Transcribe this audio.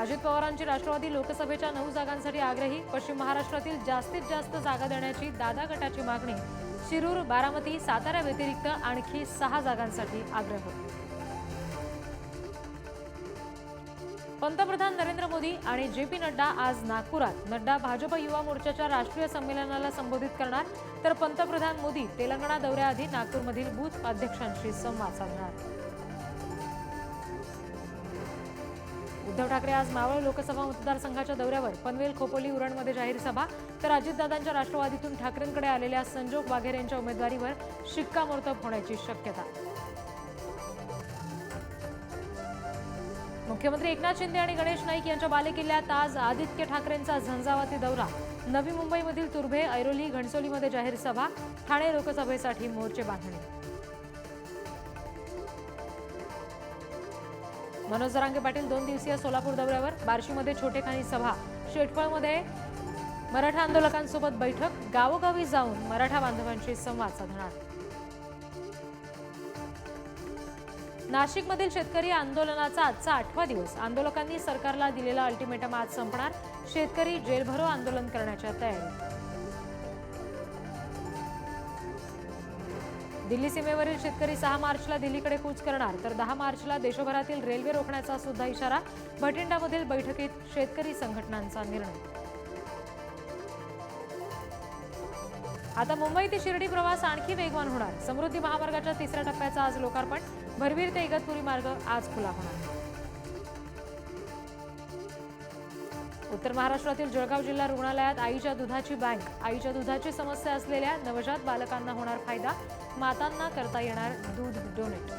अजित पवारांची राष्ट्रवादी लोकसभेच्या 9 जागांसाठी आग्रही. पश्चिम महाराष्ट्रातील जास्तीत जास्त जागा देण्याची दादा गटाची मागणी. शिरूर, बारामती, सातारा व्यतिरिक्त आणखी 6 जागांसाठी आग्रह. पंतप्रधान नरेंद्र मोदी आणि जे.पी. नड्डा आज नागपुरात. नड्डा भाजप युवा मोर्चाच्या राष्ट्रीय संमेलनाला संबोधित करणार, तर पंतप्रधान मोदी तेलंगणा दौऱ्याआधी नागपूरमधील बूथ अध्यक्षांशी संवाद साधणार. उद्धव ठाकरे आज मावळ लोकसभा मतदारसंघाच्या दौऱ्यावर. पनवेल, खोपोली, उरणमध्ये जाहीर सभा, तर अजितदादांच्या राष्ट्रवादीतून ठाकरेंकडे आलेल्या संजोग वाघेरे यांच्या उमेदवारीवर शिक्कामोर्तब होण्याची शक्यता. मुख्यमंत्री एकनाथ शिंदे आणि गणेश नाईक यांच्या बालेकिल्ल्यात आज आदित्य ठाकरेंचा झंझावाती दौरा. नवी मुंबईमधील तुर्भे, ऐरोली, घणसोलीमध्ये जाहीर सभा. ठाणे लोकसभेसाठी मोर्चे बांधणी. मनोज जरांगे पाटील 2 दिवसीय सोलापूर दौऱ्यावर. बार्शीमध्ये छोटेखानी सभा. शेटफळमध्ये मराठा आंदोलकांसोबत बैठक. गावोगावी जाऊन मराठा बांधवांशी संवाद साधणार. नाशिकमधील शेतकरी आंदोलनाचा आजचा 8वा दिवस. आंदोलकांनी सरकारला दिलेला अल्टिमेटम आज संपणार. शेतकरी जेलभरो आंदोलन करण्याच्या तयारीत. दिल्ली सीमेवरील शेतकरी 6 मार्चला दिल्लीकडे कूच करणार, तर 10 मार्चला देशभरातील रेल्वे रोखण्याचा सुद्धा इशारा. भटिंडामधील बैठकीत शेतकरी संघटनांचा निर्णय. आता मुंबई ते शिर्डी प्रवास आणखी वेगवान होणार. समृद्धी महामार्गाच्या 3ऱ्या टप्प्याचा आज लोकार्पण. भरवीर ते इगतपुरी मार्ग आज खुला होणार. उत्तर महाराष्ट्रातील जळगाव जिल्हा रुग्णालयात आईच्या दुधाची बँक. आईच्या दुधाची समस्या असलेल्या नवजात बालकांना होणार फायदा. मातांना करता येणार दूध डोनेट.